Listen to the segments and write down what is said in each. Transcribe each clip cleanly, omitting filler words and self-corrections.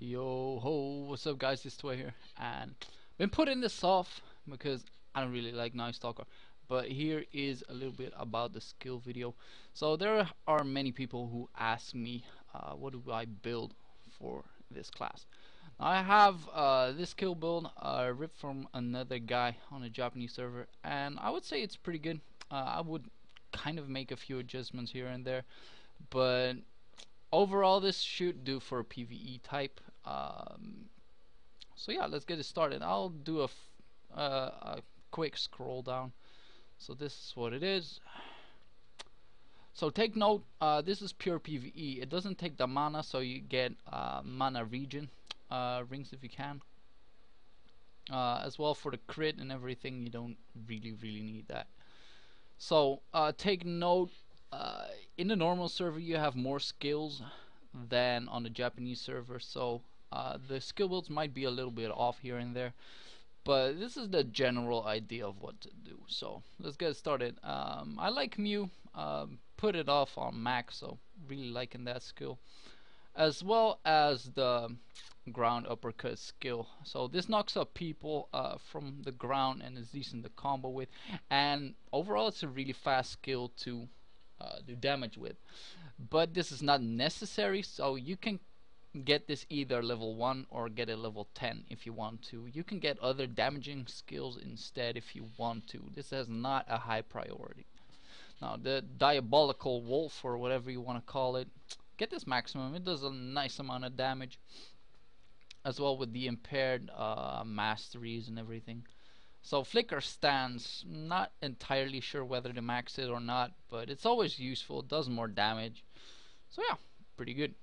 Yo ho, what's up guys, it's Twehbie here, and been putting this off because I don't really like Nightstalker, but here is a little bit about the skill video. So there are many people who ask me what do I build for this class. Now, I have this skill build ripped from another guy on a Japanese server, and I would say it's pretty good. I would kind of make a few adjustments here and there, but overall this should do for a PvE type. So yeah, let's get it started. I'll do a quick scroll down. So this is what it is. So take note, this is pure PvE. It doesn't take the mana, so you get mana regen rings if you can. As well for the crit and everything, you don't really need that. So take note, in the normal server you have more skills than on the Japanese server, so the skill builds might be a little bit off here and there, but this is the general idea of what to do. So let's get started. I like Mew, put it off on max, so really liking that skill, as well as the ground uppercut skill. So this knocks up people from the ground and is decent to combo with, and overall it's a really fast skill to do damage with. But this is not necessary, so you can get this either level 1 or get it level 10 if you want to. You can get other damaging skills instead if you want to. This is not a high priority. Now the diabolical wolf, or whatever you want to call it, get this maximum. It does a nice amount of damage, as well with the impaired masteries and everything. So flicker stance, not entirely sure whether to max it or not, but it's always useful. It does more damage, so yeah, pretty good.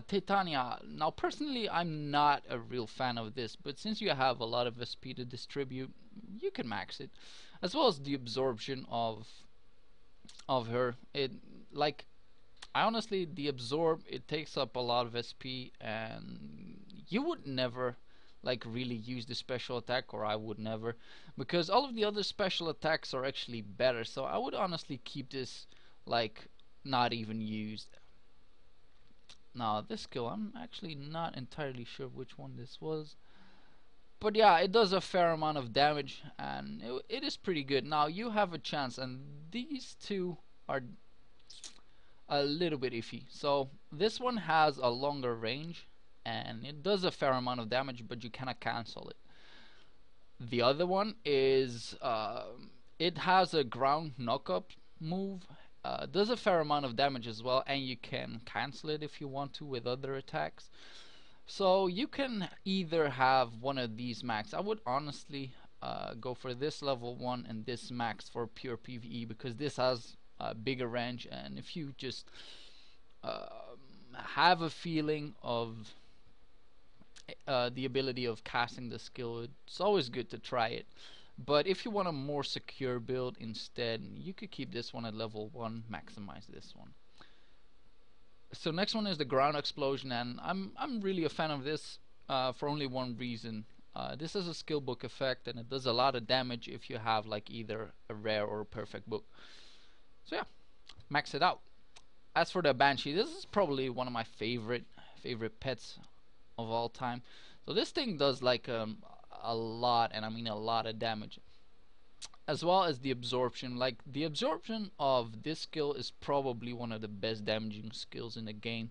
Titania, now personally I'm not a real fan of this, but since you have a lot of SP to distribute, you can max it, as well as the absorption of her. It, like, I honestly, the absorb, it takes up a lot of SP, and you would never like really use the special attack, or I would never, because all of the other special attacks are actually better. So I would honestly keep this like not even used. Now this skill, I'm actually not entirely sure which one this was, but yeah, it does a fair amount of damage, and it is pretty good. Now you have a chance, and these two are a little bit iffy. So this one has a longer range and it does a fair amount of damage, but you cannot cancel it. The other one is it has a ground knock-up move, does a fair amount of damage as well, and you can cancel it if you want to with other attacks. So you can either have one of these max. I would honestly go for this level 1 and this max for pure PvE, because this has a bigger range, and if you just have a feeling of the ability of casting the skill, it's always good to try it. But if you want a more secure build instead, you could keep this one at level 1, maximize this one. So next one is the ground explosion, and I'm really a fan of this for only one reason. This is a skill book effect, and it does a lot of damage if you have like either a rare or a perfect book. So yeah, max it out. As for the Banshee, this is probably one of my favorite pets of all time. So this thing does like a lot, and I mean a lot of damage, as well as the absorption. Like, the absorption of this skill is probably one of the best damaging skills in the game,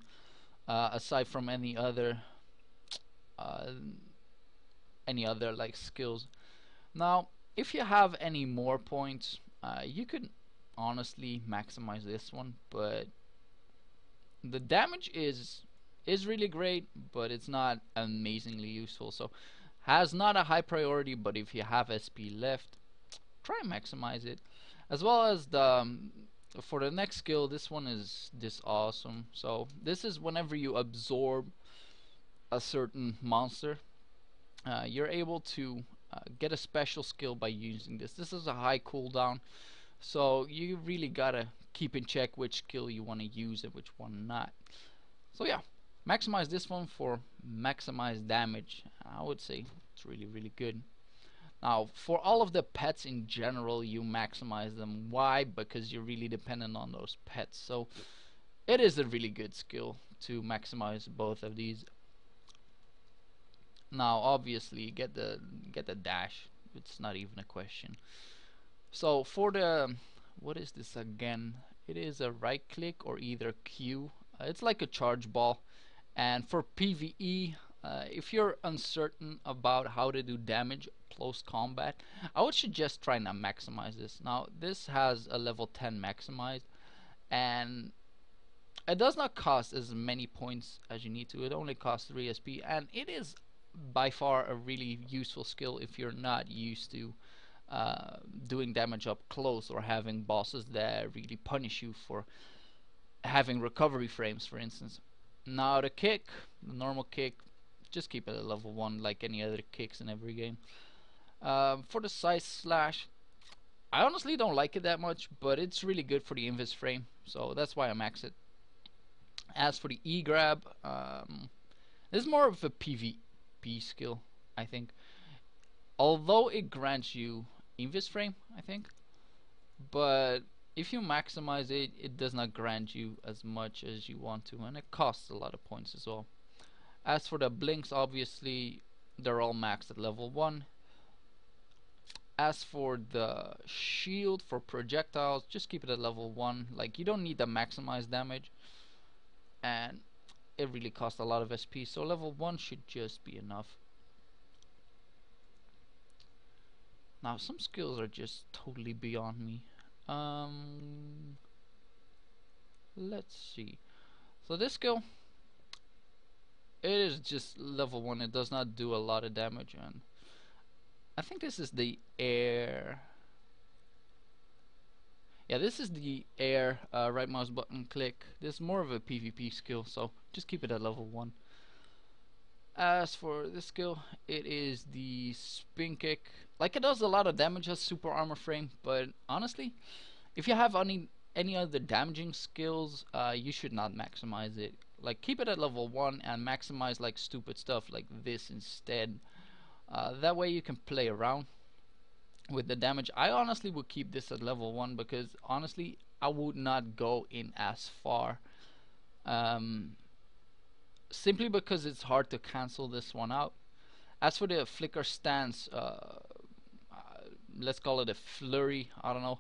aside from any other like skills. Now if you have any more points, you could honestly maximize this one, but the damage is really great, but it's not amazingly useful. So has not a high priority, but if you have SP left, try and maximize it. As well as the for the next skill, this one is this awesome. So this is whenever you absorb a certain monster, you're able to get a special skill by using this. This is a high cooldown, so you really gotta keep in check which skill you want to use and which one not. So yeah, maximize this one for maximize damage. I would say it's really good. Now for all of the pets in general, you maximize them. Why? Because you're really dependent on those pets. So it is a really good skill to maximize both of these. Now obviously get the dash. It's not even a question. So for the, what is this again? It is a right click or either Q. It's like a charge ball. And for PvE, if you're uncertain about how to do damage close combat, I would suggest trying to maximize this. Now this has a level 10 maximized, and it does not cost as many points as you need to. It only costs 3 SP, and it is by far a really useful skill if you're not used to doing damage up close, or having bosses that really punish you for having recovery frames, for instance. Now the kick, the normal kick, just keep it at level 1 like any other kicks in every game. For the side slash, I honestly don't like it that much, but it's really good for the invis frame, so that's why I max it. As for the E-grab, this is more of a PvP skill, I think. Although it grants you invis frame, I think, but if you maximize it, it does not grant you as much as you want to, and it costs a lot of points as well. As for the blinks, obviously they're all maxed at level 1. As for the shield for projectiles, just keep it at level 1. Like, you don't need the maximized damage, and it really costs a lot of SP, so level 1 should just be enough. Now some skills are just totally beyond me. Let's see. So this skill, it is just level 1. It does not do a lot of damage, and I think this is the air. Yeah, this is the air right mouse button click. This is more of a PvP skill, so just keep it at level 1. As for this skill, it is the spin kick. Like, it does a lot of damage as super armor frame, but honestly, if you have any other damaging skills, you should not maximize it. Like, keep it at level 1 and maximize like stupid stuff like this instead. That way you can play around with the damage. I honestly would keep this at level 1 because honestly I would not go in as far, simply because it's hard to cancel this one out. As for the flicker stance, let's call it a flurry, I don't know.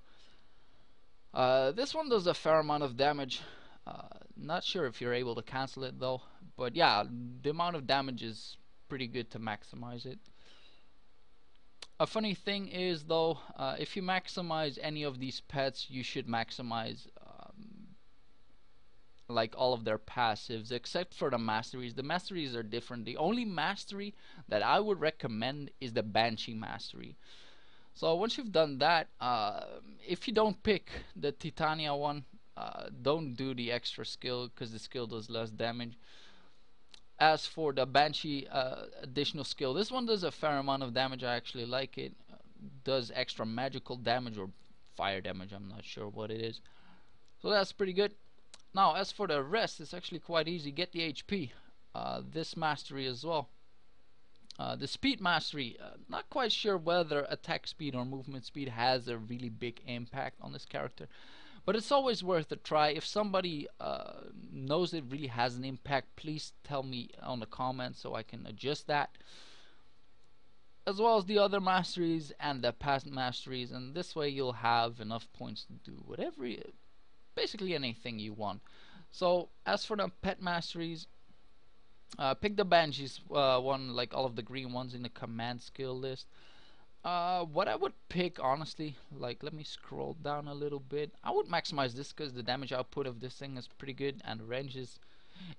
This one does a fair amount of damage. Not sure if you're able to cancel it though, but yeah, the amount of damage is pretty good to maximize it. A funny thing is though, if you maximize any of these pets, you should maximize like all of their passives, except for the masteries. The masteries are different. The only mastery that I would recommend is the Banshee mastery. So once you've done that, if you don't pick the Titania one, don't do the extra skill because the skill does less damage. As for the Banshee additional skill, this one does a fair amount of damage. I actually like it. Does extra magical damage or fire damage, I'm not sure what it is. So that's pretty good. Now as for the rest, it's actually quite easy. Get the HP. This mastery as well. The speed mastery, not quite sure whether attack speed or movement speed has a really big impact on this character, but it's always worth a try. If somebody knows it really has an impact, please tell me on the comments so I can adjust that, as well as the other masteries and the past masteries, and this way you'll have enough points to do whatever basically anything you want. So as for the pet masteries, pick the Banshees one, like all of the green ones in the command skill list. What I would pick, honestly, like, let me scroll down a little bit. I would maximize this because the damage output of this thing is pretty good, and the range is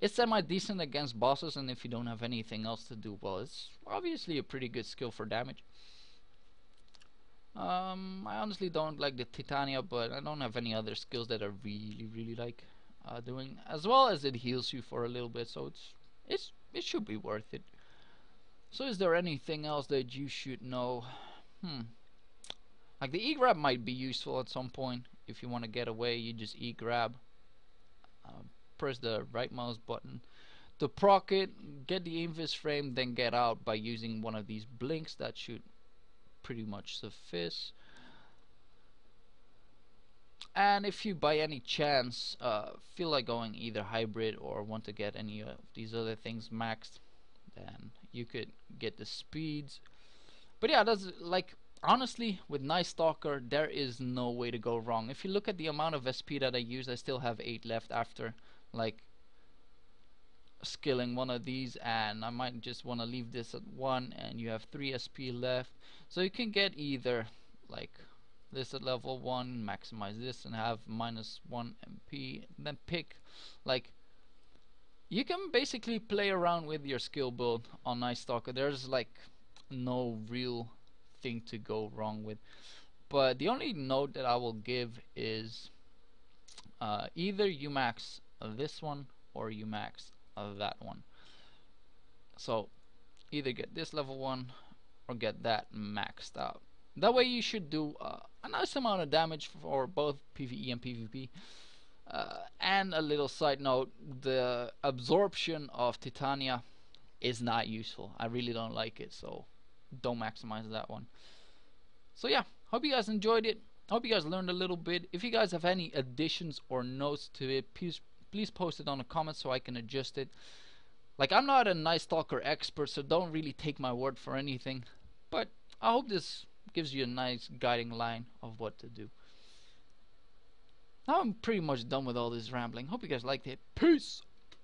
semi-decent against bosses, and if you don't have anything else to do, well, it's obviously a pretty good skill for damage. I honestly don't like the Titania, but I don't have any other skills that I really like doing, as well as it heals you for a little bit, so it should be worth it. So is there anything else that you should know? Like the E-grab might be useful at some point. If you want to get away, you just E-grab. Press the right mouse button to proc it, get the invis frame, then get out by using one of these blinks. That should pretty much suffice. And if you by any chance feel like going either hybrid or want to get any of these other things maxed, then you could get the speeds. But yeah, that's like, honestly, with Nightstalker there is no way to go wrong. If you look at the amount of SP that I use, I still have 8 left after like skilling one of these, and I might just want to leave this at 1, and you have 3 SP left. So you can get either like this at level 1, maximize this and have -1 MP, then pick like, you can basically play around with your skill build on Nightstalker. There's like no real thing to go wrong with. But the only note that I will give is either you max this one or you max that one. So either get this level 1 or get that maxed out. That way you should do a nice amount of damage for both PvE and PvP. And a little side note, the absorption of Titania is not useful. I really don't like it, so don't maximize that one. So yeah, hope you guys enjoyed it. Hope you guys learned a little bit. If you guys have any additions or notes to it, please post it on the comments so I can adjust it. Like, I'm not a Nightstalker expert, so don't really take my word for anything, but I hope this gives you a nice guiding line of what to do. Now I'm pretty much done with all this rambling. Hope you guys liked it. Peace!